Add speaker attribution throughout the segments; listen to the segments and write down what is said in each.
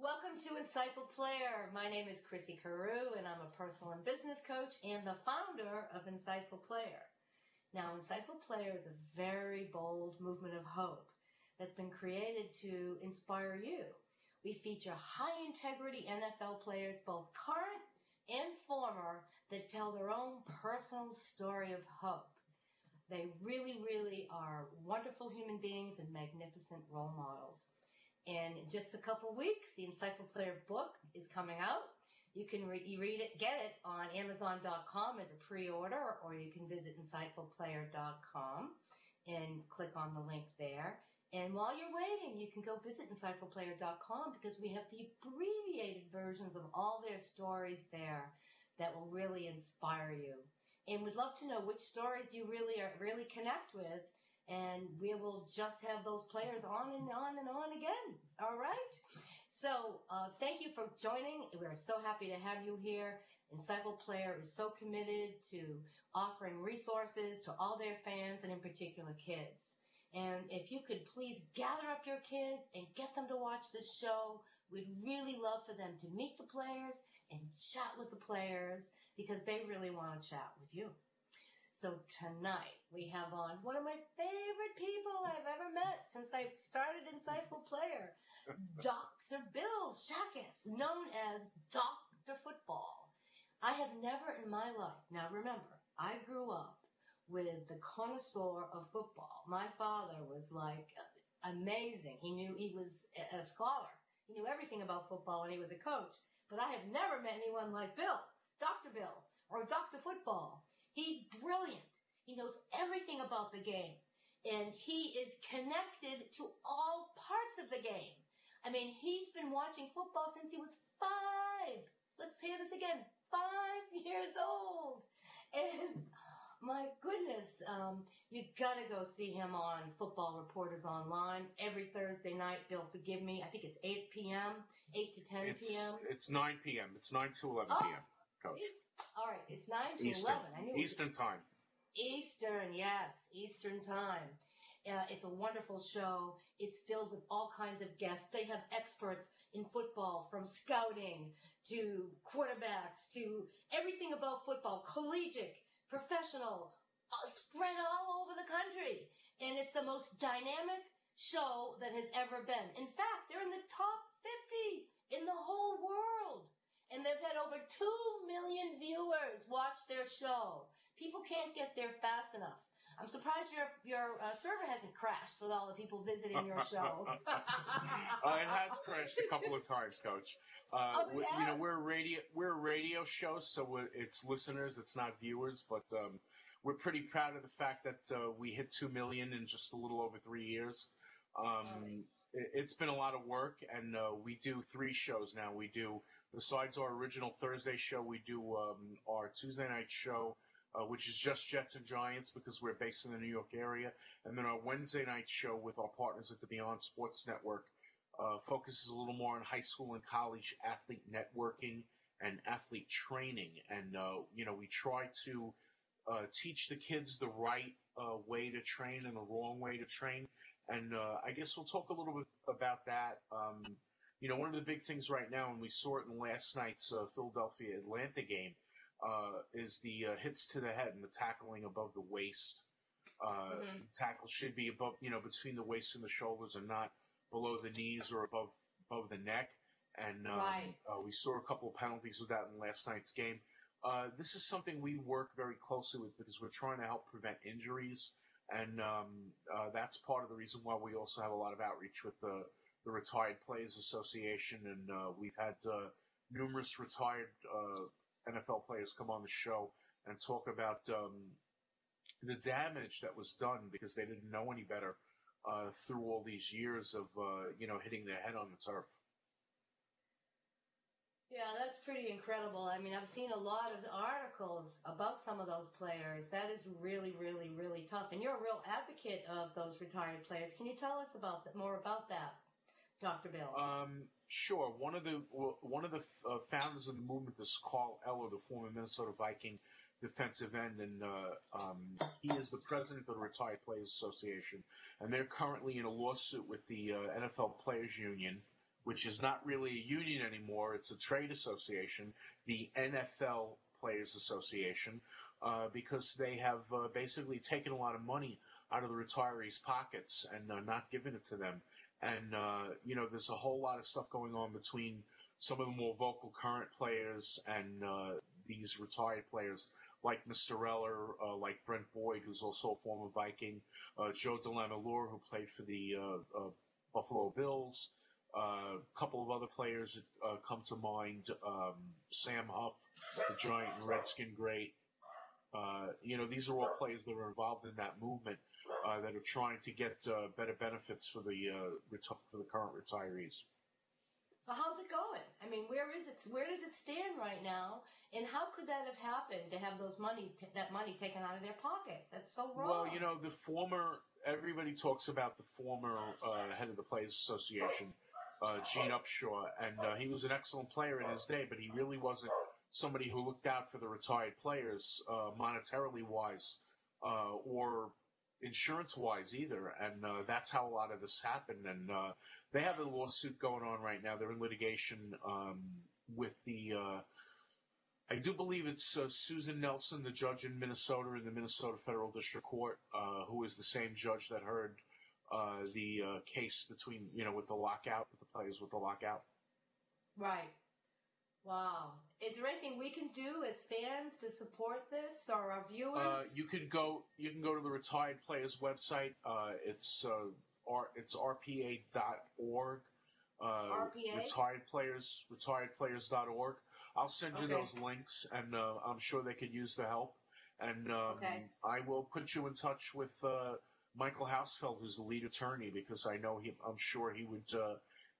Speaker 1: Welcome to Insightful Player. My name is Chrissy Carew, and I'm a personal and business coach and the founder of Insightful Player. Now, Insightful Player is a very bold movement of hope that's been created to inspire you. We feature high-integrity NFL players, both current and former, that tell their own personal story of hope. They really are wonderful human beings and magnificent role models. And in just a couple weeks, the Insightful Player book is coming out. You can read it, get it on Amazon.com as a pre-order, or you can visit insightfulplayer.com and click on the link there. And while you're waiting, you can go visit insightfulplayer.com because we have the abbreviated versions of all their stories there that will really inspire you. And we'd love to know which stories you really connect with. And we will just have those players on and on and on again. All right? So thank you for joining. We're so happy to have you here. Insightful Player is so committed to offering resources to all their fans and in particular kids. And if you could please gather up your kids and get them to watch this show, we'd really love for them to meet the players and chat with the players because they really want to chat with you. So tonight we have on one of my favorite people I've ever met since I started Insightful Player, Dr. Bill Chackles, known as Dr. Football. I have never in my life, now remember, I grew up with the connoisseur of football. My father was like amazing. He was a scholar. He knew everything about football and he was a coach. But I have never met anyone like Bill, Dr. Bill, or Dr. Football. He's brilliant. He knows everything about the game. And he is connected to all parts of the game. I mean, he's been watching football since he was 5. Let's hear this again. 5 years old. And my goodness, you got to go see him on Football Reporters Online every Thursday night. Bill, forgive me. I think it's 8 p.m., 8 to 10 p.m.
Speaker 2: It's 9 p.m. It's 9 to 11 p.m., Coach.
Speaker 1: See? All right, it's 9 to
Speaker 2: Eastern.
Speaker 1: 11. I knew
Speaker 2: Eastern time.
Speaker 1: Eastern, yes, Eastern time. It's a wonderful show. It's filled with all kinds of guests. They have experts in football, from scouting to quarterbacks to everything about football, collegiate, professional, spread all over the country. And it's the most dynamic show that has ever been. In fact, they're in the top 50 in the whole world. And they've had over 2 million viewers watch their show. People can't get there fast enough. I'm surprised your server hasn't crashed with all the people visiting your show.
Speaker 2: It has crashed a couple of times, Coach. We're a radio show, so it's listeners, it's not viewers. But we're pretty proud of the fact that we hit 2 million in just a little over 3 years. It's been a lot of work, and we do 3 shows now. We do, besides our original Thursday show, we do our Tuesday night show, which is just Jets and Giants because we're based in the New York area. And then our Wednesday night show with our partners at the Beyond Sports Network focuses a little more on high school and college athlete networking and athlete training. And, we try to teach the kids the right way to train and the wrong way to train. And I guess we'll talk a little bit about that. One of the big things right now, and we saw it in last night's Philadelphia-Atlanta game, is the hits to the head and the tackling above the waist. Tackle should be above, between the waist and the shoulders and not below the knees or above the neck. And we saw a couple of penalties with that in last night's game. This is something we work very closely with because we're trying to help prevent injuries. And that's part of the reason why we also have a lot of outreach with the Retired Players Association. And we've had numerous retired NFL players come on the show and talk about the damage that was done because they didn't know any better through all these years of, hitting their head on the turf.
Speaker 1: Yeah, that's pretty incredible. I mean, I've seen a lot of articles about some of those players. That is really tough. And you're a real advocate of those retired players. Can you tell us more about that, Dr. Bill?
Speaker 2: Sure. One of the founders of the movement is Carl Eller, the former Minnesota Viking defensive end, and he is the president of the Retired Players Association. And they're currently in a lawsuit with the NFL Players Union which is not really a union anymore. It's a trade association, the NFL Players Association, because they have basically taken a lot of money out of the retirees' pockets and not given it to them. And, there's a whole lot of stuff going on between some of the more vocal current players and these retired players like Mr. Eller, like Brent Boyd, who's also a former Viking, Joe DeLamielleure, who played for the Buffalo Bills, a couple of other players that come to mind, Sam Huff, the Giant and Redskin great. These are all players that are involved in that movement that are trying to get better benefits for the current retirees.
Speaker 1: So how's it going? I mean, where does it stand right now? And how could that have happened to have that money taken out of their pockets? That's so wrong.
Speaker 2: Well, everybody talks about the former head of the Players Association, Gene Upshaw, and he was an excellent player in his day, but he really wasn't somebody who looked out for the retired players monetarily wise or insurance wise either, and that's how a lot of this happened. And they have a lawsuit going on right now. They're in litigation with the I do believe it's Susan Nelson, the judge in Minnesota in the Minnesota Federal District Court, who is the same judge that heard the case between, with the lockout, with the players with the lockout.
Speaker 1: Right. Wow. Is there anything we can do as fans to support this, or our viewers?
Speaker 2: You can go to the Retired Players website. It's rpa.org.
Speaker 1: RPA?
Speaker 2: Retiredplayers.org. I'll send you those links, and I'm sure they could use the help. And I will put you in touch with Michael Hausfeld, who's the lead attorney, because I'm sure he would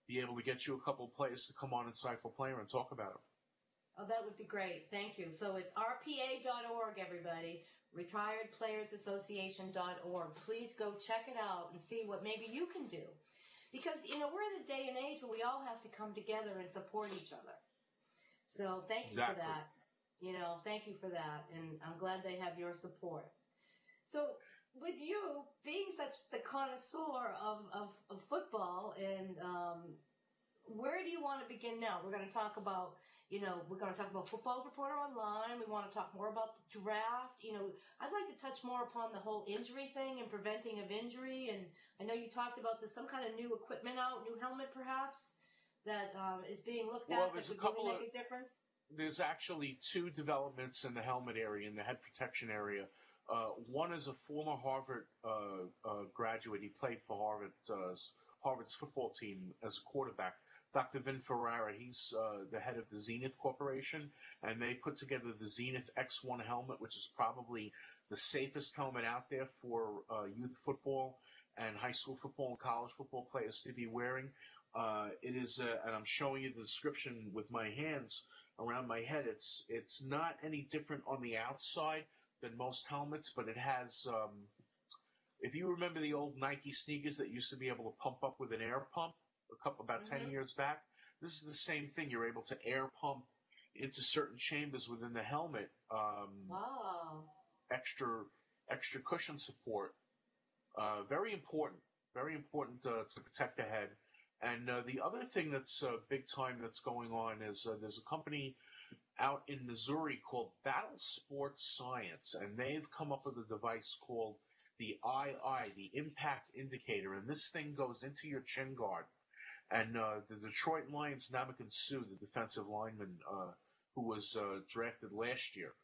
Speaker 2: be able to get you a couple of players to come on Insightful Player and talk about them.
Speaker 1: Oh, that would be great. Thank you. So it's rpa.org, everybody. RetiredPlayersAssociation.org. Please go check it out and see what maybe you can do. Because, we're in a day and age where we all have to come together and support each other. So thank you for that. Thank you for that. And I'm glad they have your support. So with you being such the connoisseur of football, and where do you want to begin now? We're going to talk about, Football Reporter Online. We want to talk more about the draft. I'd like to touch more upon the whole injury thing and preventing of injury. And I know you talked about some kind of new equipment out, new helmet perhaps, that is being looked at that would really make a difference.
Speaker 2: There's actually two developments in the helmet area, in the head protection area. One is a former Harvard graduate. He played for Harvard's football team as a quarterback. Dr. Vin Ferrara, he's the head of the Zenith Corporation, and they put together the Zenith X1 helmet, which is probably the safest helmet out there for youth football and high school football and college football players to be wearing. It is, and I'm showing you the description with my hands around my head. It's not any different on the outside than most helmets, but it has, if you remember the old Nike sneakers that used to be able to pump up with an air pump about 10 years back, this is the same thing. You're able to air pump into certain chambers within the helmet.
Speaker 1: Wow.
Speaker 2: Extra cushion support. Very important to protect the head. And the other thing that's big time that's going on is there's a company out in Missouri called Battle Sports Science, and they've come up with a device called the II, the Impact Indicator, and this thing goes into your chin guard. And the Detroit Lions' Ndamukong Suh, the defensive lineman who was drafted last year,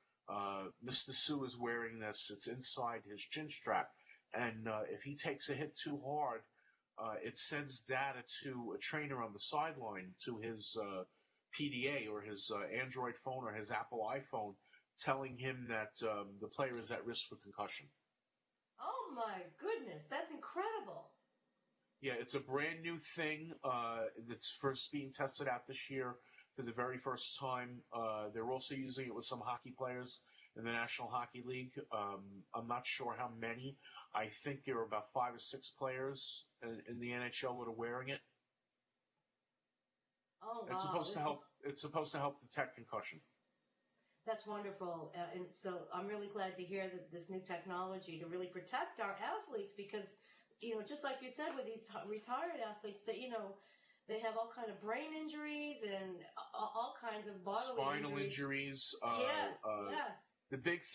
Speaker 2: Mr. Suh is wearing this. It's inside his chin strap, and if he takes a hit too hard, it sends data to a trainer on the sideline, to his PDA or his Android phone or his Apple iPhone, telling him that the player is at risk for concussion.
Speaker 1: Oh my goodness, that's incredible.
Speaker 2: Yeah, it's a brand new thing that's first being tested out this year for the very first time. They're also using it with some hockey players in the National Hockey League. I'm not sure how many. I think there are about 5 or 6 players in the NHL that are wearing it.
Speaker 1: Oh, wow.
Speaker 2: It's supposed to help detect concussion.
Speaker 1: That's wonderful. And so I'm really glad to hear that this new technology to really protect our athletes, because, just like you said with these retired athletes, that, They have all kind of brain injuries and all kinds of bodily
Speaker 2: Spinal
Speaker 1: injuries.
Speaker 2: injuries.
Speaker 1: Yes, yes.
Speaker 2: The big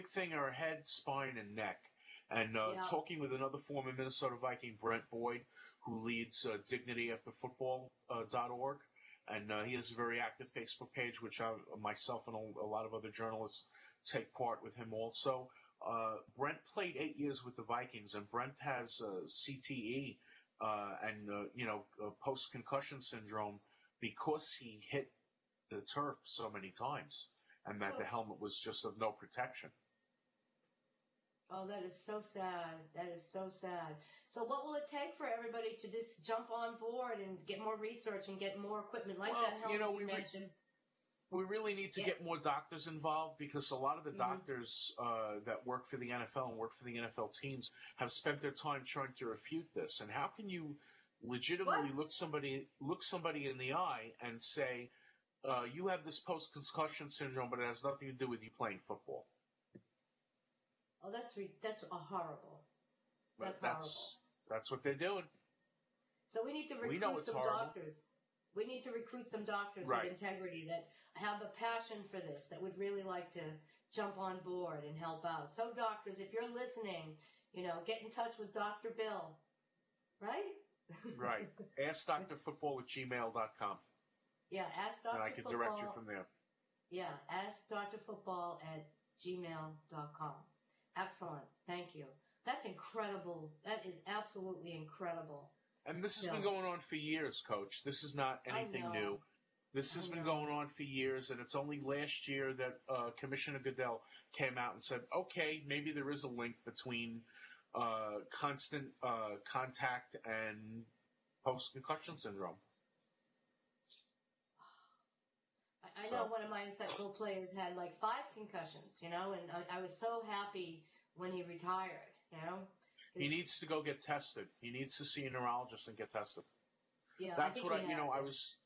Speaker 2: thing are head, spine, and neck. And
Speaker 1: Yeah.
Speaker 2: talking with another former Minnesota Viking, Brent Boyd, who leads DignityAfterFootball.org, and he has a very active Facebook page, which myself and a lot of other journalists take part with him also. Brent played 8 years with the Vikings, and Brent has CTE and post-concussion syndrome because he hit the turf so many times, and that the helmet was just of no protection.
Speaker 1: Oh, that is so sad. That is so sad. So what will it take for everybody to just jump on board and get more research and get more equipment like that helmet you mentioned?
Speaker 2: We really need to get more doctors involved, because a lot of the doctors that work for the NFL and work for the NFL teams have spent their time trying to refute this. And how can you legitimately look somebody in the eye and say, you have this post-concussion syndrome, but it has nothing to do with you playing football?
Speaker 1: Oh, that's horrible. That's horrible.
Speaker 2: That's what they're doing.
Speaker 1: So we need to recruit some doctors. We need to recruit some doctors with integrity that have a passion for this, that would really like to jump on board and help out. So doctors, if you're listening, get in touch with Dr. Bill, right?
Speaker 2: Right. AskDrFootball@gmail.com.
Speaker 1: Yeah, Ask Dr.
Speaker 2: And I can direct you from there.
Speaker 1: Yeah, AskDrFootball@gmail.com. Excellent. Thank you. That's incredible. That is absolutely incredible.
Speaker 2: And this has been going on for years, Coach. This is not anything new. This has been going on for years, and it's only last year that Commissioner Goodell came out and said, okay, maybe there is a link between constant contact and post-concussion syndrome.
Speaker 1: I know one of my insightful players had like 5 concussions, and I was so happy when he retired,
Speaker 2: He needs to go get tested. He needs to see a neurologist and get tested.
Speaker 1: Yeah,
Speaker 2: that's what I was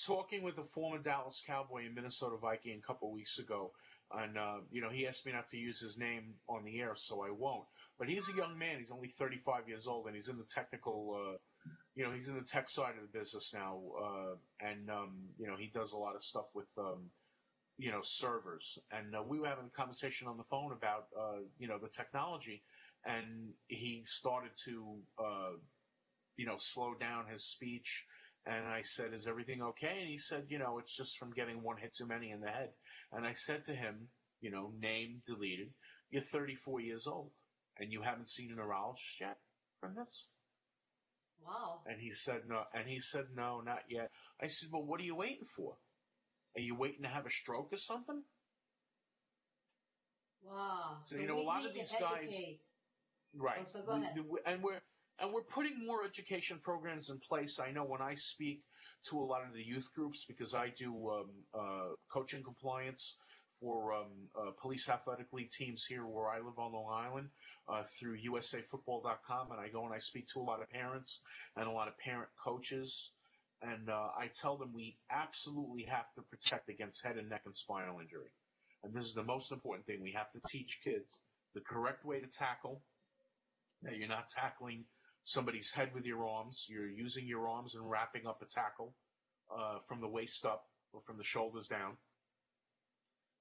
Speaker 2: talking with a former Dallas Cowboy and Minnesota Viking a couple of weeks ago, and he asked me not to use his name on the air, so I won't. But he's a young man. He's only 35 years old, and he's in the technical, he's in the tech side of the business now, and he does a lot of stuff with servers. And we were having a conversation on the phone about the technology, and he started to slow down his speech. And I said, is everything okay? And he said, it's just from getting one hit too many in the head. And I said to him, name deleted, you're 34 years old and you haven't seen a neurologist yet from this?
Speaker 1: Wow.
Speaker 2: And he said, no, not yet. I said, well, what are you waiting for? Are you waiting to have a stroke or something?
Speaker 1: Wow.
Speaker 2: So, a lot of these guys, right.
Speaker 1: Oh, so go ahead.
Speaker 2: And we're putting more education programs in place. I know when I speak to a lot of the youth groups, because I do coaching compliance for police athletic league teams here where I live on Long Island through USAFootball.com, and I go and I speak to a lot of parents and a lot of parent coaches, and I tell them we absolutely have to protect against head and neck and spinal injury. And this is the most important thing. We have to teach kids the correct way to tackle. That you're not tackling somebody's head with your arms. You're using your arms and wrapping up a tackle from the waist up or from the shoulders down.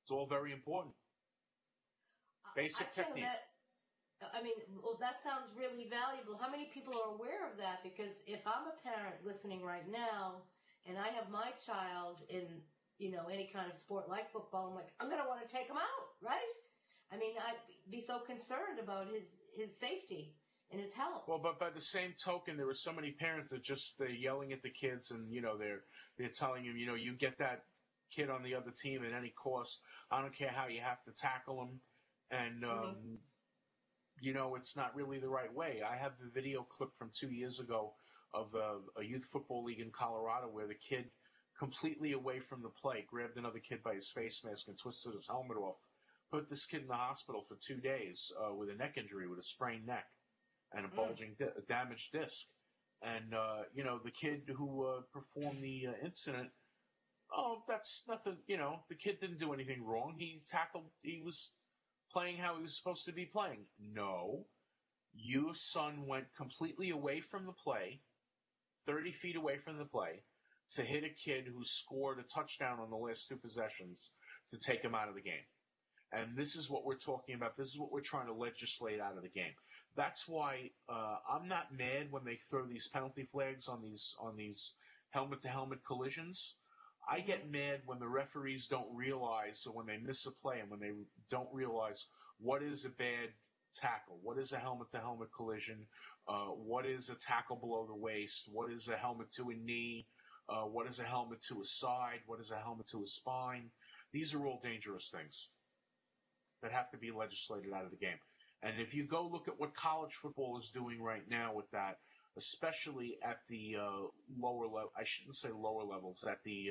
Speaker 2: It's all very important. Basic technique.
Speaker 1: That sounds really valuable. How many people are aware of that? Because if I'm a parent listening right now and I have my child in, any kind of sport like football, I'm going to want to take him out, right? I'd be so concerned about his safety and his health.
Speaker 2: Well, but by the same token, there were so many parents that they're yelling at the kids, and they're telling them, you get that kid on the other team at any cost. I don't care how you have to tackle him, and it's not really the right way. I have the video clip from 2 years ago of a youth football league in Colorado where the kid, completely away from the play, grabbed another kid by his face mask and twisted his helmet off. Put this kid in the hospital for 2 days with a neck injury, with a sprained neck and a bulging, damaged disc. And, the kid who performed the incident, that's nothing, the kid didn't do anything wrong. He was playing how he was supposed to be playing. No, your son went completely away from the play, 30 feet away from the play to hit a kid who scored a touchdown on the last 2 possessions to take him out of the game. And this is what we're talking about. This is what we're trying to legislate out of the game. That's why I'm not mad when they throw these penalty flags on these helmet-to-helmet collisions. I get mad when the referees don't realize, or when they miss a play, and when they don't realize what is a bad tackle, what is a helmet-to-helmet collision, what is a tackle below the waist, what is a helmet to a knee, what is a helmet to a side, what is a helmet to a spine. These are all dangerous things that have to be legislated out of the game. And if you go look at what college football is doing right now with that, especially at the lower level, I shouldn't say lower levels, at the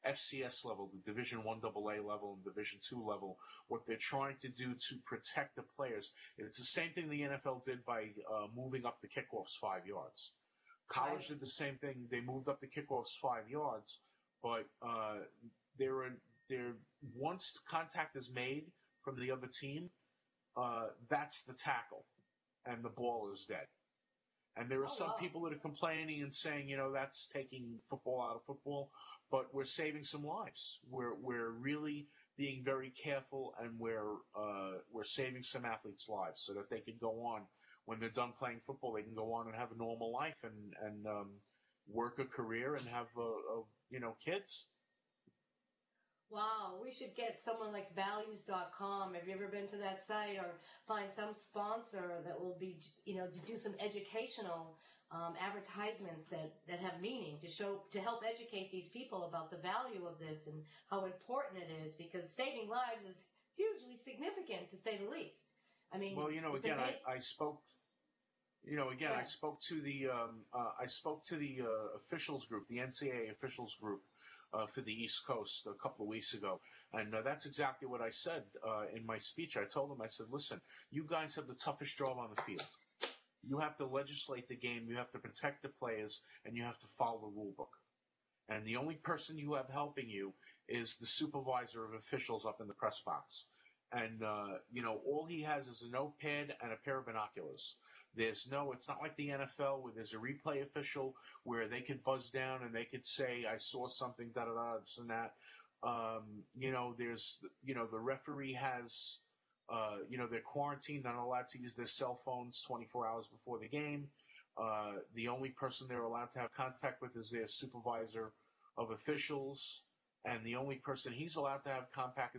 Speaker 2: FCS level, the Division I AA level and Division II level, what they're trying to do to protect the players. It's the same thing the NFL did by moving up the kickoffs 5 yards. College did the same thing. They moved up the kickoffs 5 yards, but once contact is made from the other team, that's the tackle, and the ball is dead. And there are some people that are complaining and saying, that's taking football out of football, but we're saving some lives. We're really being very careful, and we're saving some athletes' lives so that they can go on. When they're done playing football, they can go on and have a normal life and work a career and have kids.
Speaker 1: Wow, we should get someone like values.com. Have you ever been to that site, or find some sponsor that will be, to do some educational advertisements that have meaning to help educate these people about the value of this and how important it is, because saving lives is hugely significant, to say the least. I mean,
Speaker 2: well, again, I spoke. I spoke to the officials group, the NCAA officials group, for the East Coast a couple of weeks ago. And that's exactly what I said in my speech. I told them, I said, listen, you guys have the toughest job on the field. You have to legislate the game, you have to protect the players, and you have to follow the rule book. And the only person you have helping you is the supervisor of officials up in the press box. And, all he has is a notepad and a pair of binoculars. It's not like the NFL where there's a replay official where they could buzz down and they could say, I saw something, da-da-da, this and that. The referee has, they're quarantined, not allowed to use their cell phones 24 hours before the game. The only person they're allowed to have contact with is their supervisor of officials. And the only person he's allowed to have contact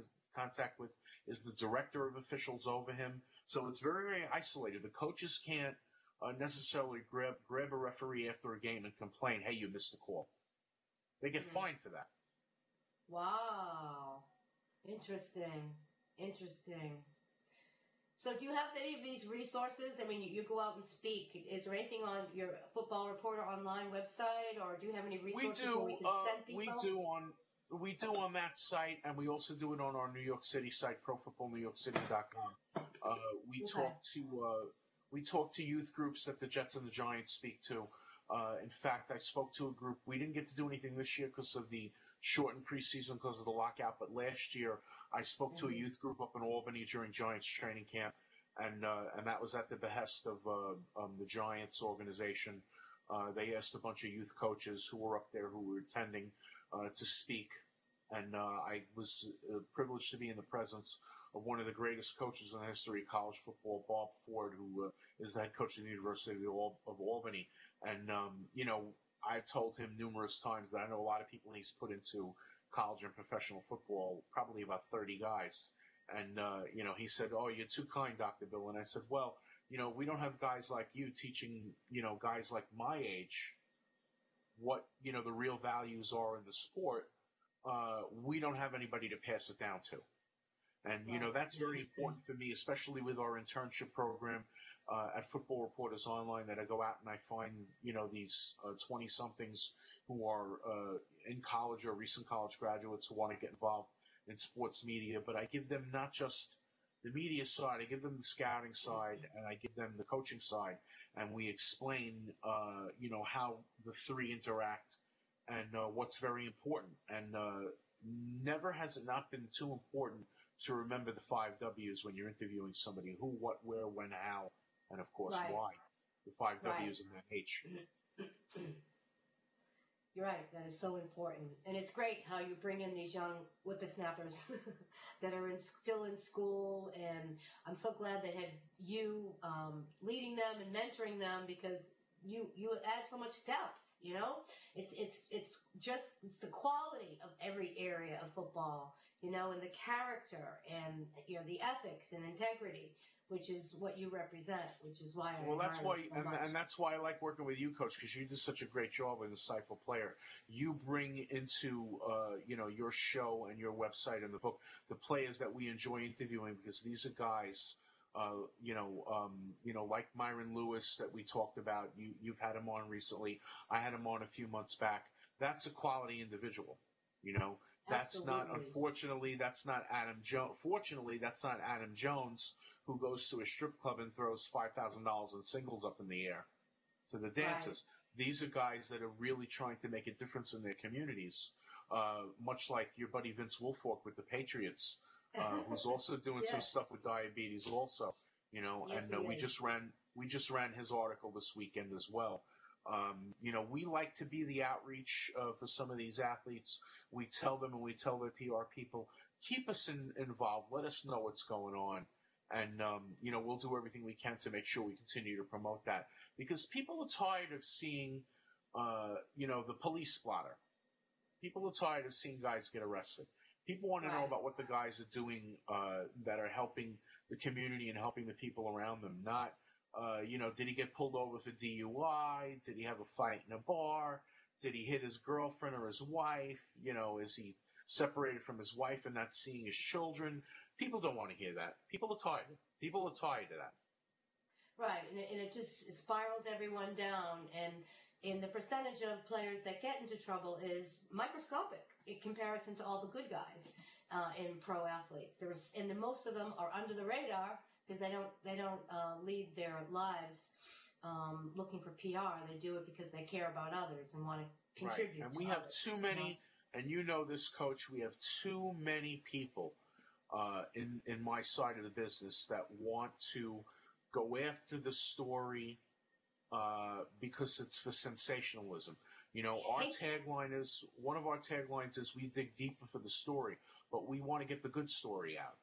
Speaker 2: with is the director of officials over him. So it's very, very isolated. The coaches can't necessarily grab a referee after a game and complain, hey, you missed the call. They get fined for that.
Speaker 1: Wow. Interesting. So do you have any of these resources? I mean, you go out and speak. Is there anything on your Football Reporter online website, or do you have any resources where we can send people?
Speaker 2: We do on that site, and we also do it on our New York City site, ProFootballNewYorkCity.com. We talk to youth groups that the Jets and the Giants speak to. In fact, I spoke to a group. We didn't get to do anything this year because of the shortened preseason, because of the lockout. But last year, I spoke to a youth group up in Albany during Giants training camp, and that was at the behest of the Giants organization. They asked a bunch of youth coaches who were up there, who were attending, to speak. And I was privileged to be in the presence of one of the greatest coaches in the history of college football, Bob Ford, who is the head coach of the University of Albany. And, I've told him numerous times that I know a lot of people he's put into college and professional football, probably about 30 guys. And, he said, oh, you're too kind, Dr. Bill. And I said, well, we don't have guys like you teaching, guys like my age what, the real values are in the sport. We don't have anybody to pass it down to. And, that's very important for me, especially with our internship program at Football Reporters Online, that I go out and I find, these 20-somethings who are in college or recent college graduates who want to get involved in sports media. But I give them not just the media side, I give them the scouting side, and I give them the coaching side. And we explain, how the three interact and what's very important. And never has it not been too important to remember the 5 W's when you're interviewing somebody: who, what, where, when, how, and of course why. The 5 W's and the H.
Speaker 1: You're right. That is so important, and it's great how you bring in these young whippersnappers that are still in school. And I'm so glad they had you leading them and mentoring them, because you add so much depth. You know, it's the quality of every area of football. You know, and the character and the ethics and integrity, which is what you represent, which is why I
Speaker 2: That's
Speaker 1: admire
Speaker 2: why,
Speaker 1: you so much.
Speaker 2: and that's why I like working with you, Coach, because you do such a great job with Insightful Player. You bring into, your show and your website and the book the players that we enjoy interviewing, because these are guys, like Myron Lewis that we talked about. You've had him on recently. I had him on a few months back. That's a quality individual. That's not,
Speaker 1: Absolutely.
Speaker 2: unfortunately, that's not Adam Jones. Fortunately, that's not Adam Jones, who goes to a strip club and throws $5,000 in singles up in the air to the dancers.
Speaker 1: Right.
Speaker 2: These are guys that are really trying to make a difference in their communities, much like your buddy Vince Wilfork with the Patriots, who's also doing
Speaker 1: Yes.
Speaker 2: some stuff with diabetes also.
Speaker 1: Yes,
Speaker 2: And we just ran his article this weekend as well. We like to be the outreach for some of these athletes. We tell them, and we tell their PR people, keep us involved. Let us know what's going on. And, we'll do everything we can to make sure we continue to promote that. Because people are tired of seeing, the police splatter. People are tired of seeing guys get arrested. People want to know about what the guys are doing that are helping the community and helping the people around them. Not, did he get pulled over for DUI? Did he have a fight in a bar? Did he hit his girlfriend or his wife? Is he separated from his wife and not seeing his children? People don't want to hear that. People are tired. People are tired of that.
Speaker 1: Right, and it just spirals everyone down, and the percentage of players that get into trouble is microscopic in comparison to all the good guys in pro athletes. And most of them are under the radar because they don't lead their lives looking for PR. They do it because they care about others and want to contribute.
Speaker 2: Right. And we have too many, and you know this, Coach. We have too many people in my side of the business that want to go after the story because it's for sensationalism. One of our taglines is we dig deeper for the story, but we want to get the good story out.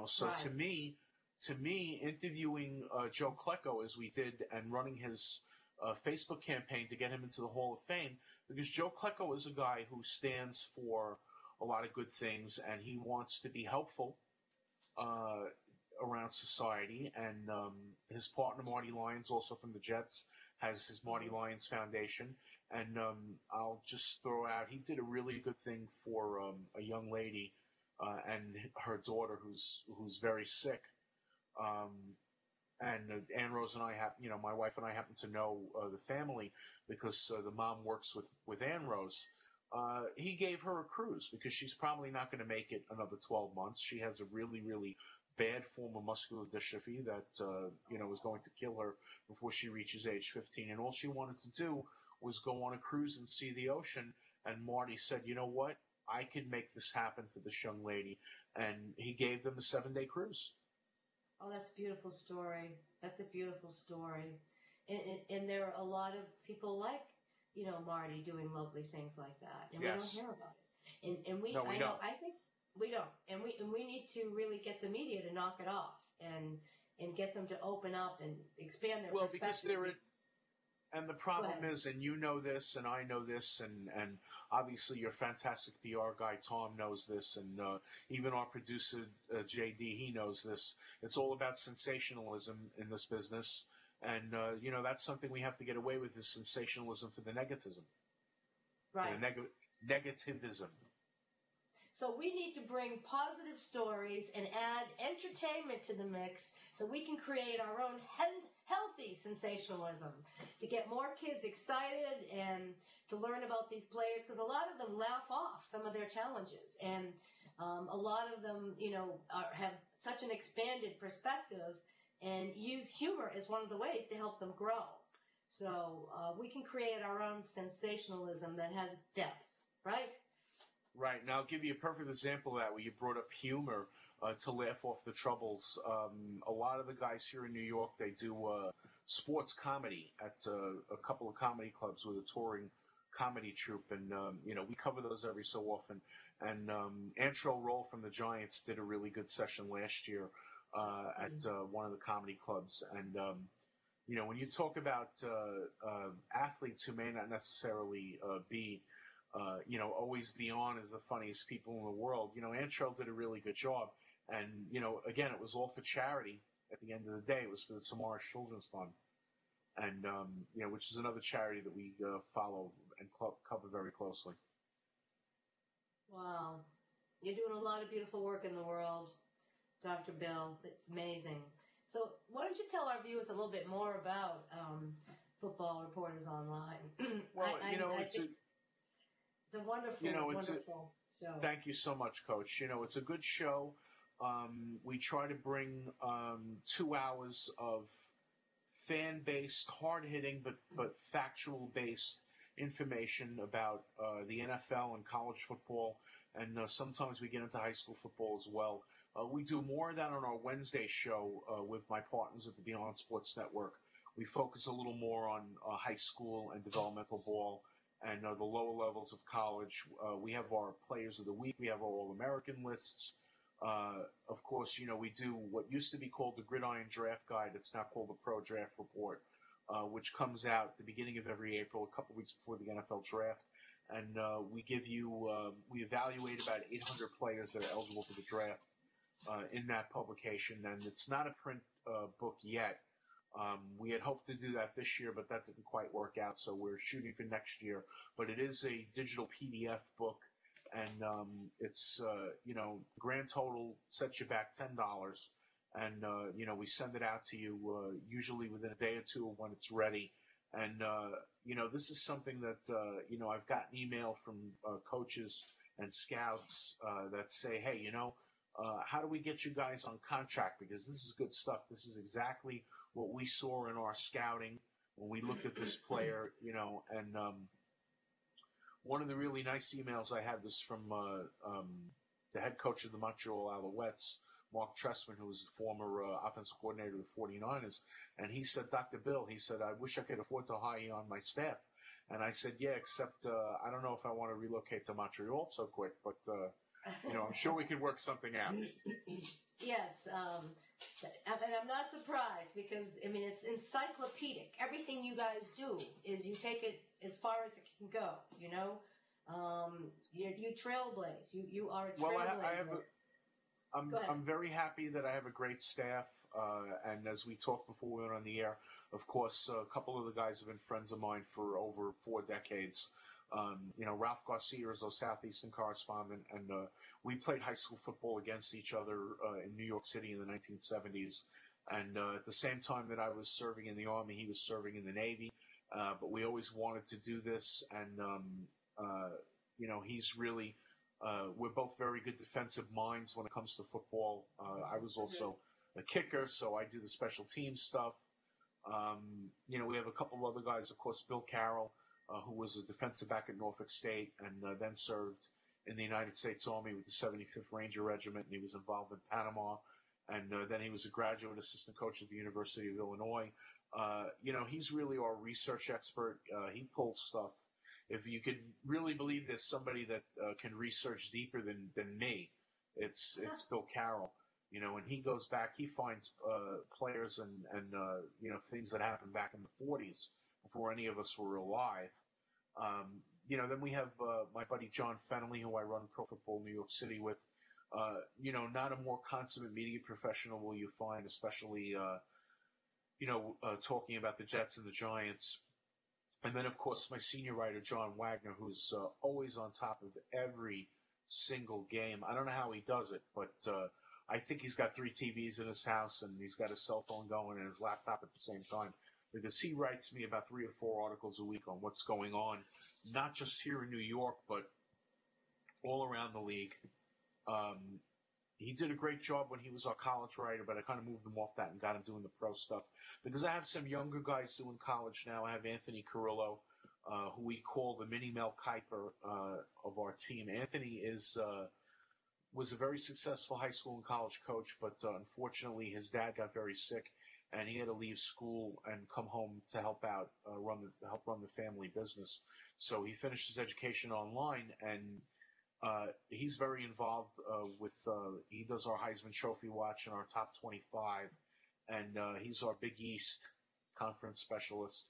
Speaker 2: So
Speaker 1: Right.
Speaker 2: to me, interviewing Joe Klecko as we did and running his Facebook campaign to get him into the Hall of Fame, because Joe Klecko is a guy who stands for a lot of good things and he wants to be helpful around society. And his partner Marty Lyons, also from the Jets, has his Marty Lyons Foundation. And I'll just throw out, he did a really good thing for a young lady and her daughter who's very sick. And Ann Rose and I my wife and I happen to know the family because the mom works with Ann Rose. He gave her a cruise because she's probably not going to make it another 12 months. She has a really, really bad form of muscular dystrophy that, is going to kill her before she reaches age 15. And all she wanted to do was go on a cruise and see the ocean. And Marty said, you know what? I can make this happen for this young lady. And he gave them a 7-day cruise.
Speaker 1: Oh, that's a beautiful story. That's a beautiful story. And there are a lot of people like, Marty doing lovely things like that. And
Speaker 2: yes.
Speaker 1: We don't hear about it. And we,
Speaker 2: no, we don't.
Speaker 1: I think we don't. And we need to really get the media to knock it off and get them to open up and expand their perspective.
Speaker 2: Because and the problem is, and you know this, and I know this, and obviously your fantastic PR guy, Tom, knows this, and even our producer, JD, he knows this. It's all about sensationalism in this business. And, that's something we have to get away with, is sensationalism for the negativism.
Speaker 1: Right.
Speaker 2: The negativism.
Speaker 1: So we need to bring positive stories and add entertainment to the mix so we can create our own healthy sensationalism to get more kids excited and to learn about these players, because a lot of them laugh off some of their challenges, and a lot of them, have such an expanded perspective and use humor as one of the ways to help them grow. So we can create our own sensationalism that has depth, right?
Speaker 2: Right. Now, I'll give you a perfect example of that, where you brought up humor to laugh off the troubles. A lot of the guys here in New York, they do sports comedy at a couple of comedy clubs with a touring comedy troupe, and we cover those every so often. And Antro Roll from the Giants did a really good session last year at one of the comedy clubs. And when you talk about athletes who may not necessarily be always be on as the funniest people in the world, Antro did a really good job. And again, it was all for charity. At the end of the day, it was for the Samara Children's Fund, and which is another charity that we follow and cover very closely.
Speaker 1: Wow. You're doing a lot of beautiful work in the world, Dr. Bill. It's amazing. So why don't you tell our viewers a little bit more about Football Reporters Online?
Speaker 2: Well, it's
Speaker 1: a wonderful, wonderful show.
Speaker 2: Thank you so much, Coach. It's a good show. We try to bring 2 hours of fan-based, hard-hitting, but factual-based information about the NFL and college football, and sometimes we get into high school football as well. We do more of that on our Wednesday show with my partners at the Beyond Sports Network. We focus a little more on high school and developmental ball and the lower levels of college. We have our Players of the Week. We have our All-American lists. Of course, we do what used to be called the Gridiron Draft Guide. It's now called the Pro Draft Report, which comes out at the beginning of every April, a couple weeks before the NFL draft. And we evaluate about 800 players that are eligible for the draft in that publication. And it's not a print book yet. We had hoped to do that this year, but that didn't quite work out. So we're shooting for next year. But it is a digital PDF book. And it's grand total sets you back $10, and we send it out to you usually within a day or two of when it's ready. And this is something that I've gotten email from coaches and scouts that say, hey, how do we get you guys on contract? Because this is good stuff. This is exactly what we saw in our scouting when we looked at this player, and one of the really nice emails I had was from the head coach of the Montreal Alouettes, Mark Trestman, who was the former offensive coordinator of the 49ers. And he said, Dr. Bill, he said, I wish I could afford to hire you on my staff. And I said, yeah, except I don't know if I want to relocate to Montreal so quick, but, I'm sure we could work something out.
Speaker 1: Yes, and I'm not surprised because, it's encyclopedic. Everything you guys do is you take it as far as it can go, You trailblaze. You are a trailblazer.
Speaker 2: I'm very happy that I have a great staff, and as we talked before we went on the air, of course, a couple of the guys have been friends of mine for over 4 decades. Ralph Garcia is our Southeastern correspondent, and we played high school football against each other in New York City in the 1970s. And at the same time that I was serving in the Army, he was serving in the Navy. But we always wanted to do this, and he's really we're both very good defensive minds when it comes to football. I was also a kicker, so I do the special teams stuff. We have a couple of other guys, of course, Bill Carroll, who was a defensive back at Norfolk State and then served in the United States Army with the 75th Ranger Regiment, and he was involved in Panama. And then he was a graduate assistant coach at the University of Illinois. He's really our research expert. He pulls stuff. If you could really believe there's somebody that can research deeper than me, it's Bill Carroll. When he goes back, he finds players and things that happened back in the 40s before any of us were alive. Then we have my buddy John Fennelly, who I run Pro Football New York City with. Not a more consummate media professional will you find, especially talking about the Jets and the Giants. And then, of course, my senior writer, John Wagner, who's always on top of every single game. I don't know how he does it, but I think he's got 3 TVs in his house, and he's got his cell phone going and his laptop at the same time. Because he writes me about 3 or 4 articles a week on what's going on, not just here in New York, but all around the league. He did a great job when he was our college writer, but I kind of moved him off that and got him doing the pro stuff. Because I have some younger guys doing college now. I have Anthony Carrillo, who we call the mini Mel Kiper of our team. Anthony was a very successful high school and college coach, but unfortunately his dad got very sick, and he had to leave school and come home to help out, help run the family business. So he finished his education online, and he's very involved he does our Heisman Trophy watch and our top 25, and he's our Big East conference specialist.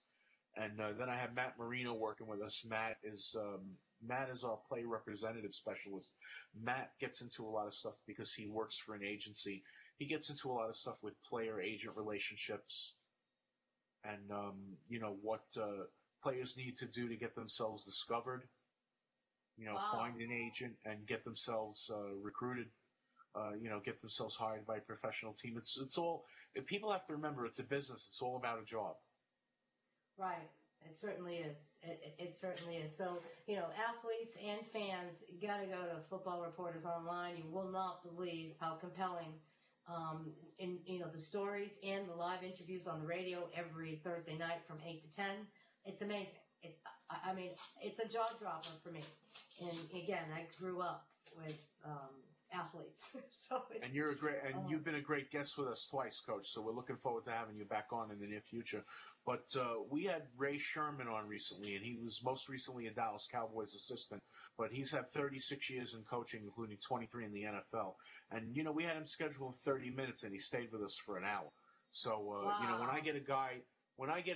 Speaker 2: And then I have Matt Marino working with us. Matt is our player representative specialist. Matt gets into a lot of stuff because he works for an agency. He gets into a lot of stuff with player-agent relationships and, what players need to do to get themselves discovered,
Speaker 1: Wow.
Speaker 2: find an agent and get themselves recruited, get themselves hired by a professional team. It's all, people have to remember, it's a business. It's all about a job.
Speaker 1: Right. It certainly is. It certainly is. So, athletes and fans got to go to Football Reporters Online. You will not believe how compelling, the stories and the live interviews on the radio every Thursday night from 8 to 10. It's amazing. It's a jaw dropper for me. And again, I grew up with athletes, so it's,
Speaker 2: and you've been a great guest with us twice, Coach. So we're looking forward to having you back on in the near future. But we had Ray Sherman on recently, and he was most recently a Dallas Cowboys assistant. But he's had 36 years in coaching, including 23 in the NFL. And we had him scheduled 30 minutes, and he stayed with us for an hour. So
Speaker 1: wow.
Speaker 2: when I get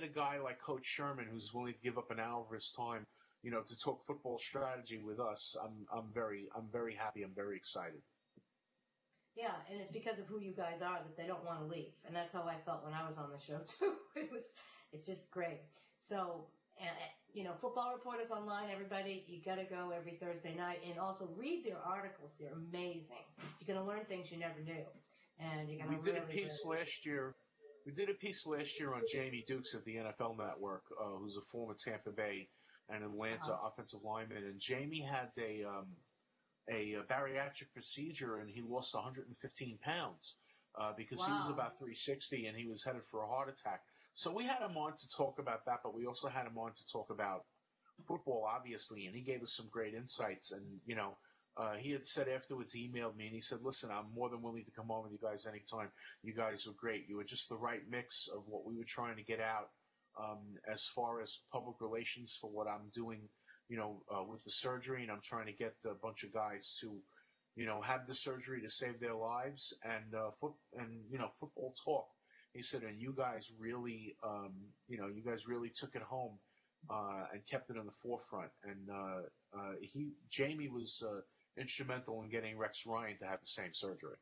Speaker 2: a guy like Coach Sherman who's willing to give up an hour of his time, to talk football strategy with us, I'm very happy. I'm very excited.
Speaker 1: Yeah, and it's because of who you guys are that they don't want to leave, and that's how I felt when I was on the show too. It's just great. So, Football Reporters Online, everybody, you got to go every Thursday night, and also read their articles. They're amazing. You're going to learn things you never knew, and you're going to really.
Speaker 2: We did a piece last year on Jamie Dukes at the NFL Network, who's a former Tampa Bay and Atlanta offensive lineman, and Jamie had a bariatric procedure, and he lost 115 pounds because he was about 360 and he was headed for a heart attack. So we had him on to talk about that, but we also had him on to talk about football, obviously, and he gave us some great insights. And he had said afterwards, he emailed me and he said, "Listen, I'm more than willing to come on with you guys anytime. You guys were great. You were just the right mix of what we were trying to get out as far as public relations for what I'm doing, with the surgery, and I'm trying to get a bunch of guys to, have the surgery to save their lives and football talk." He said, and you guys really took it home and kept it in the forefront. And Jamie was instrumental in getting Rex Ryan to have the same surgery.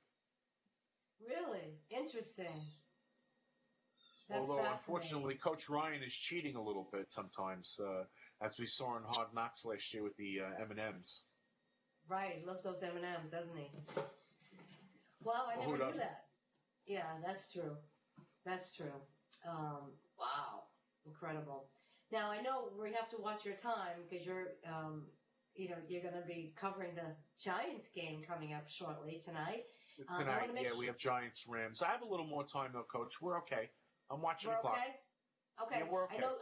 Speaker 1: Really interesting.
Speaker 2: Although, unfortunately, Coach Ryan is cheating a little bit sometimes, as we saw in Hard Knocks last year with the M&Ms.
Speaker 1: Right, he loves those M&Ms, doesn't he? Well, I never knew that. Yeah, that's true. That's true. Wow, incredible. Now, I know we have to watch your time because you're going to be covering the Giants game coming up shortly tonight.
Speaker 2: Tonight, we have Giants Rams. I have a little more time, though, Coach. We're okay. I'm watching the clock.
Speaker 1: Okay.
Speaker 2: Yeah, we're okay.
Speaker 1: I know.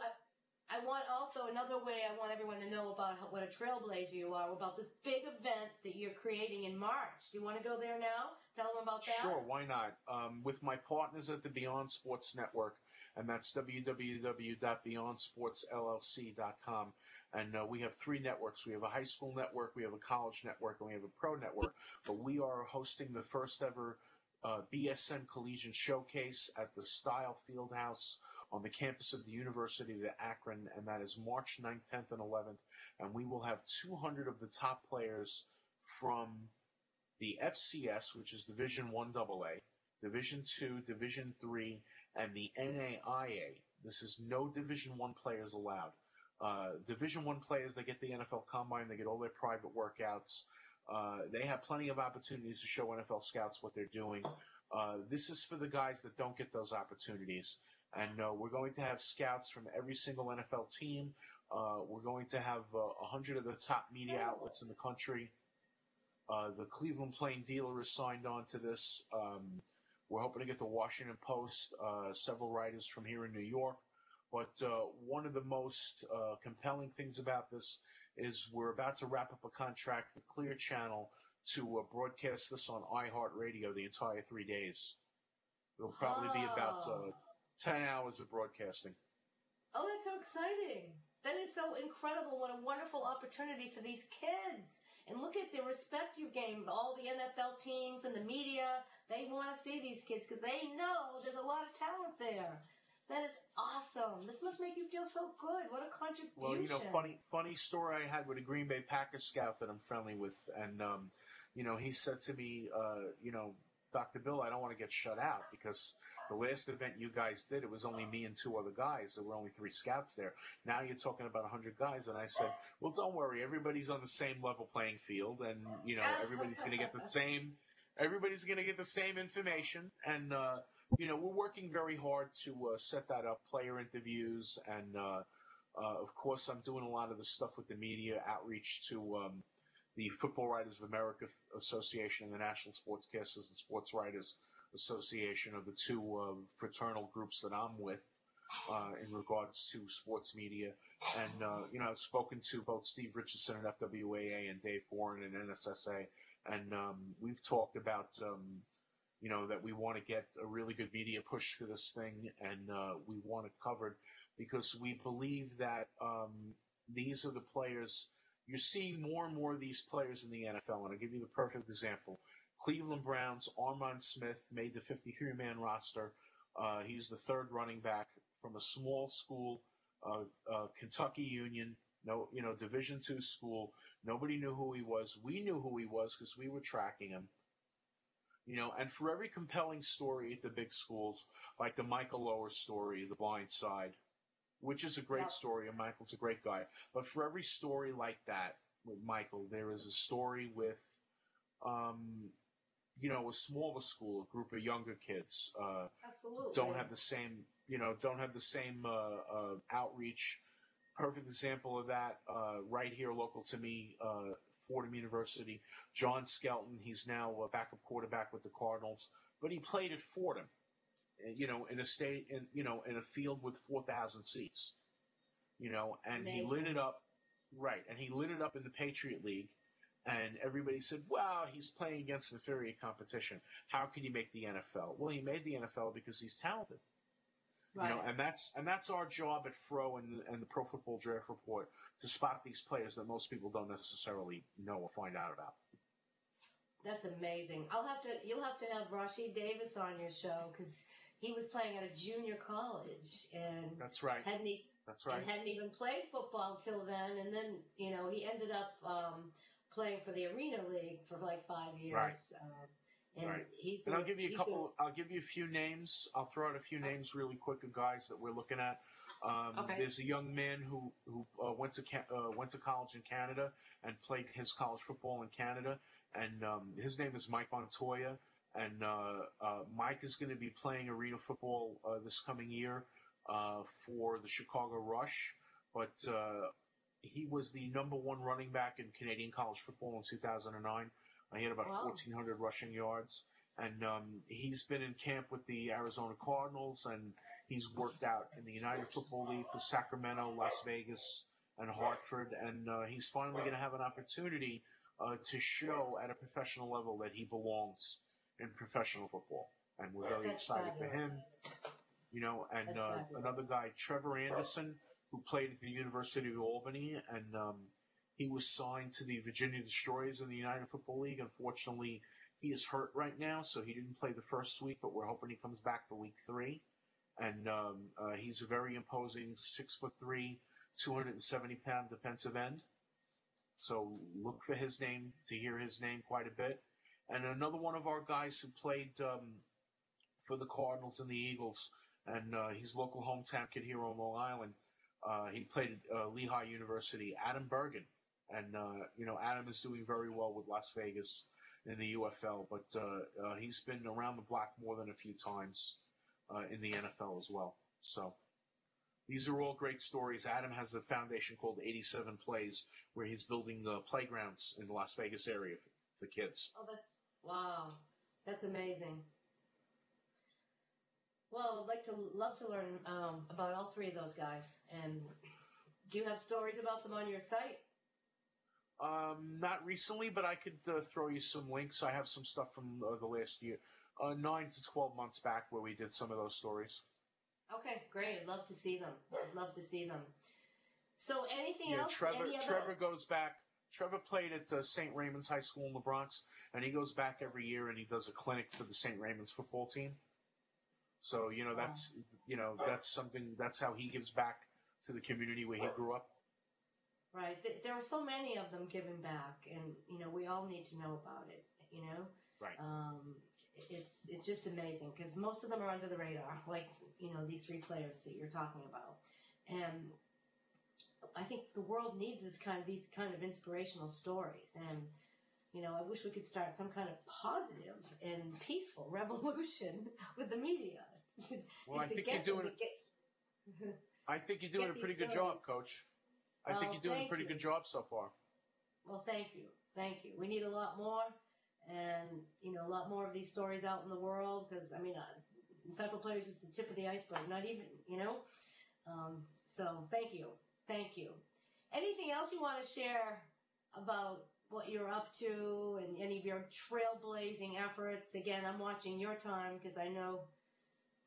Speaker 1: I want also another way. I want everyone to know about what a trailblazer you are, about this big event that you're creating in March. Do you want to go there now? Tell them about that.
Speaker 2: Sure, why not? With my partners at the Beyond Sports Network, and that's www.beyondsportsllc.com. And we have 3 networks. We have a high school network, we have a college network, and we have a pro network. But we are hosting the first ever BSN Collegiate Showcase at the Style Fieldhouse on the campus of the University of Akron, and that is March 9th, 10th, and 11th. And we will have 200 of the top players from the FCS, which is Division I AA, Division II, Division III, and the NAIA. This is no Division I players allowed. Division I players, they get the NFL Combine, they get all their private workouts. They have plenty of opportunities to show NFL scouts what they're doing. This is for the guys that don't get those opportunities. And we're going to have scouts from every single NFL team. We're going to have 100 of the top media outlets in the country. The Cleveland Plain Dealer is signed on to this. We're hoping to get the Washington Post, several writers from here in New York. But one of the most compelling things about this is we're about to wrap up a contract with Clear Channel to broadcast this on iHeartRadio the entire 3 days. It'll probably be about 10 hours of broadcasting.
Speaker 1: Oh, that's so exciting. That is so incredible. What a wonderful opportunity for these kids. And look at the respect you gained with all the NFL teams and the media. They want to see these kids because they know there's a lot of talent there. That is awesome. This must make you feel so good. What a contribution.
Speaker 2: Well, you know, funny story I had with a Green Bay Packers scout that I'm friendly with. And, you know, he said to me, you know, Dr. Bill, I don't want to get shut out because the last event you guys did, it was only me and 2 other guys. There were only 3 scouts there. Now you're talking about 100 guys. And I said, well, don't worry. Everybody's on the same level playing field. And, you know, everybody's going to get the same information. And, you know, we're working very hard to set that up, player interviews. And, of course, I'm doing a lot of the stuff with the media outreach to the Football Writers of America Association and the National Sportscasters and Sports Writers Association are the 2 fraternal groups that I'm with in regards to sports media. And, you know, I've spoken to both Steve Richardson at FWAA and Dave Warren at NSSA. And we've talked about, you know, that we want to get a really good media push for this thing. And we want it covered because we believe that these are the players. You're seeing more and more of these players in the NFL, and I'll give you the perfect example. Cleveland Browns, Armand Smith made the 53-man roster. He's the 3rd running back from a small school, Kentucky Union, Division II school. Nobody knew who he was. We knew who he was because we were tracking him. You know, and for every compelling story at the big schools, like the Michael Lower story, The Blind Side, which is a great story, and Michael's a great guy. But for every story like that with Michael, there is a story with, you know, a smaller school, a group of younger kids.
Speaker 1: Absolutely.
Speaker 2: Don't have the same outreach. Perfect example of that, right here local to me, Fordham University. John Skelton, he's now a backup quarterback with the Cardinals, but he played at Fordham. You know, in a field with 4,000 seats, you know, and
Speaker 1: Amazing.
Speaker 2: He lit it up, right? And he lit it up in the Patriot League, and everybody said, "Wow, he's playing against inferior competition. How can he make the NFL?" Well, he made the NFL because he's talented,
Speaker 1: right.
Speaker 2: You know, and that's our job at FRO and the Pro Football Draft Report to spot these players that most people don't necessarily know or find out about.
Speaker 1: That's amazing. You'll have to have Rashid Davis on your show because he was playing at a junior college and
Speaker 2: that's right.
Speaker 1: hadn't even played football till then. And then, you know, he ended up playing for the Arena League for like 5 years.
Speaker 2: Right.
Speaker 1: And
Speaker 2: right.
Speaker 1: And
Speaker 2: I'll give you I'll give you a few names. I'll throw out a few names really quick of guys that we're looking at.
Speaker 1: Okay.
Speaker 2: There's a young man who went to college in Canada and played his college football in Canada, and his name is Mike Montoya. And Mike is going to be playing arena football this coming year for the Chicago Rush. But he was the number 1 running back in Canadian college football in 2009. He had about 1,400 rushing yards. And he's been in camp with the Arizona Cardinals, and he's worked out in the United Football League for Sacramento, Las Vegas, and Hartford. And he's finally going to have an opportunity to show at a professional level that he belongs in professional football, and we're very excited for him. You know, and another guy, Trevor Anderson, who played at the University of Albany, and he was signed to the Virginia Destroyers in the United Football League. Unfortunately, he is hurt right now, so he didn't play the first week, but we're hoping he comes back for week 3. And he's a very imposing 6'3", 270-pound defensive end. So look for his name, to hear his name quite a bit. And another one of our guys who played for the Cardinals and the Eagles, and he's local hometown kid here on Long Island. He played at Lehigh University, Adam Bergen. And, you know, Adam is doing very well with Las Vegas in the UFL, but he's been around the block more than a few times in the NFL as well. So these are all great stories. Adam has a foundation called 87 Plays, where he's building playgrounds in the Las Vegas area for kids.
Speaker 1: Oh, wow. That's amazing. Well, I'd love to learn about all 3 of those guys. And do you have stories about them on your site?
Speaker 2: Not recently, but I could throw you some links. I have some stuff from the last year, 9 to 12 months back, where we did some of those stories.
Speaker 1: Okay, great. I'd love to see them. I'd love to see them. So anything
Speaker 2: Yeah,
Speaker 1: else? Any other?
Speaker 2: Trevor goes back. Trevor played at St. Raymond's High School in the Bronx, and he goes back every year and he does a clinic for the St. Raymond's football team. So
Speaker 1: Wow.
Speaker 2: that's something. That's how he gives back to the community where he grew up.
Speaker 1: Right. There are so many of them giving back, and we all need to know about it.
Speaker 2: Right.
Speaker 1: It's just amazing because most of them are under the radar, like these three players that you're talking about, and I think the world needs these kind of inspirational stories, and I wish we could start some kind of positive and peaceful revolution with the media.
Speaker 2: Well, I think you're doing. I think you're doing a pretty good job, Coach. I think you're doing a pretty good job so far.
Speaker 1: Well, thank you. Thank you. We need a lot more, and, a lot more of these stories out in the world, because, Insightful Players is the tip of the iceberg, not even, so thank you. Thank you. Anything else you want to share about what you're up to and any of your trailblazing efforts? Again, I'm watching your time because I know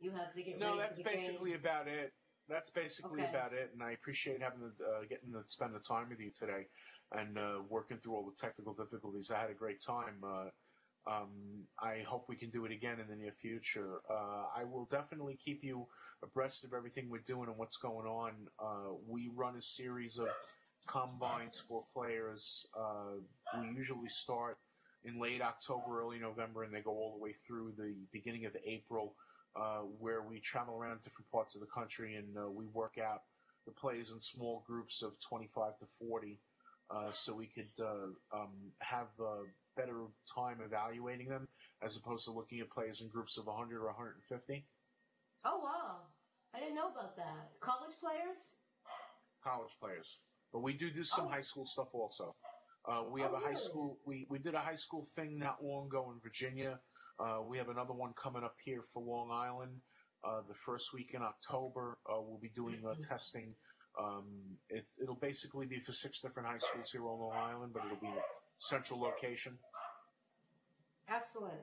Speaker 1: you have to get ready for the game.
Speaker 2: No, that's basically about it. That's basically about it, and I appreciate getting to spend the time with you today and working through all the technical difficulties. I had a great time. I hope we can do it again in the near future. I will definitely keep you abreast of everything we're doing and what's going on. We run a series of combines for players. We usually start in late October, early November, and they go all the way through the beginning of April. Where we travel around different parts of the country and we work out the players in small groups of 25 to 40 so we could have a better time evaluating them as opposed to looking at players in groups of 100 or 150.
Speaker 1: Oh, wow. I didn't know about that. College players?
Speaker 2: College players. But we do some high school stuff also. We have a high school. We did a high school thing not long ago in Virginia. We have another one coming up here for Long Island the first week in October. We'll be doing testing. It'll basically be for 6 different high schools here on Long Island, but it'll be a central location.
Speaker 1: Excellent.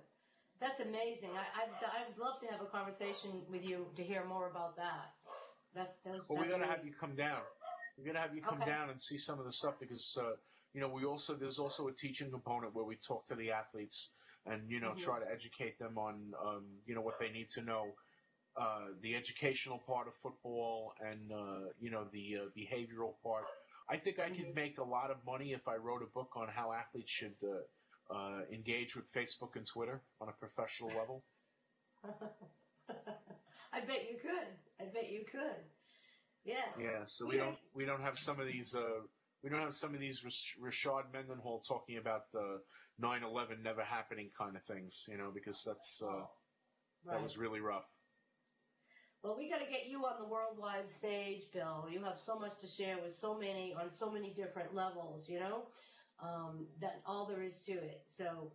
Speaker 1: That's amazing. I'd love to have a conversation with you to hear more about that.
Speaker 2: Well, we got to have you come down. We got to have you come down and see some of the stuff because there's also a teaching component where we talk to the athletes and try to educate them on what they need to know, the educational part of football and the behavioral part. I think I could make a lot of money if I wrote a book on how athletes should engage with Facebook and Twitter on a professional level.
Speaker 1: I bet you could. I bet you could. Yes.
Speaker 2: Yeah. So we don't have some of these. We don't have some of these Rashad Mendenhall talking about the 9/11 never happening kind of things, because that was really rough.
Speaker 1: Well, we got to get you on the worldwide stage, Bill. You have so much to share with on so many different levels, that all there is to it. So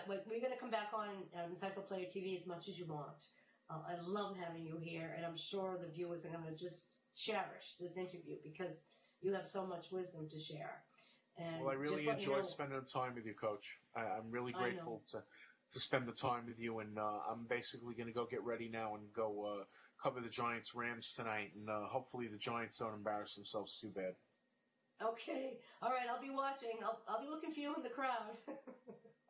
Speaker 1: we're going to come back on Insightful Player TV as much as you want. I love having you here, and I'm sure the viewers are going to just cherish this interview because you have so much wisdom to share. And
Speaker 2: well, I really enjoyed spending the time with you, Coach. I'm really grateful to spend the time with you, and I'm basically going to go get ready now and go cover the Giants-Rams tonight, and hopefully the Giants don't embarrass themselves too bad.
Speaker 1: Okay. All right, I'll be watching. I'll be looking for you in the crowd.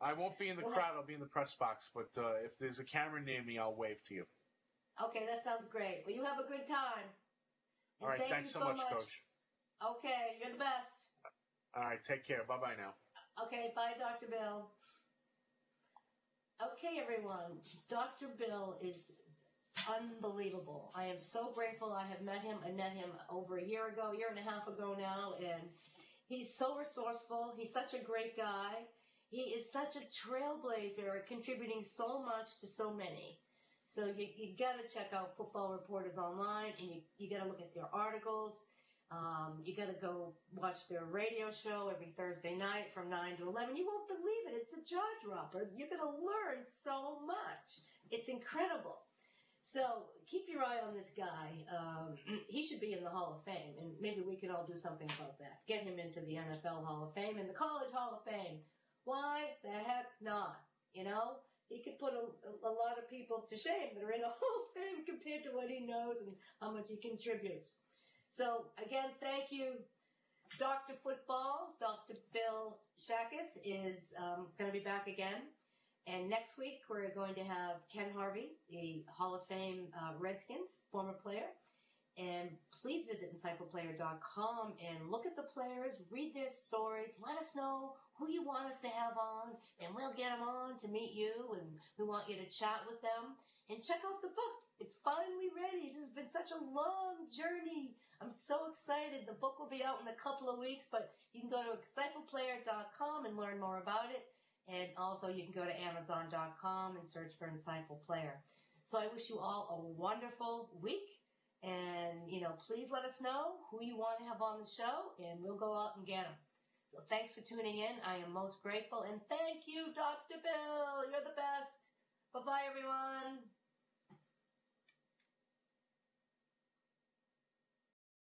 Speaker 2: I won't be in the crowd. I'll be in the press box, but if there's a camera near me, I'll wave to you.
Speaker 1: Okay, that sounds great. Well, you have a good time. And
Speaker 2: all right, thanks so much, Coach.
Speaker 1: Okay, you're the best.
Speaker 2: All right, take care. Bye-bye now.
Speaker 1: Okay, bye, Dr. Bill. Okay, everyone. Dr. Bill is unbelievable. I am so grateful I have met him. I met him over a year and a half ago now, and he's so resourceful. He's such a great guy. He is such a trailblazer, contributing so much to so many. So you got to check out Football Reporters online, and you got to look at their articles. You got to go watch their radio show every Thursday night from 9 to 11. You won't believe it. It's a jaw dropper. You're going to learn so much. It's incredible. So keep your eye on this guy. He should be in the Hall of Fame, and maybe we could all do something about that. Get him into the NFL Hall of Fame and the College Hall of Fame. Why the heck not? He could put a lot of people to shame that are in a Hall of Fame compared to what he knows and how much he contributes. So again, thank you. Dr. Football, Dr. Bill Chackles is going to be back again. And next week, we're going to have Ken Harvey, the Hall of Fame Redskins, former player. And please visit insightfulplayer.com and look at the players, read their stories, let us know who you want us to have on, and we'll get them on to meet you, and we want you to chat with them. And check out the book. It's finally ready. It has been such a long journey. I'm so excited. The book will be out in a couple of weeks, but you can go to insightfulplayer.com and learn more about it. And also you can go to amazon.com and search for Insightful Player. So I wish you all a wonderful week. And, please let us know who you want to have on the show, and we'll go out and get them. So thanks for tuning in. I am most grateful. And thank you, Dr. Bill. You're the best. Bye-bye, everyone.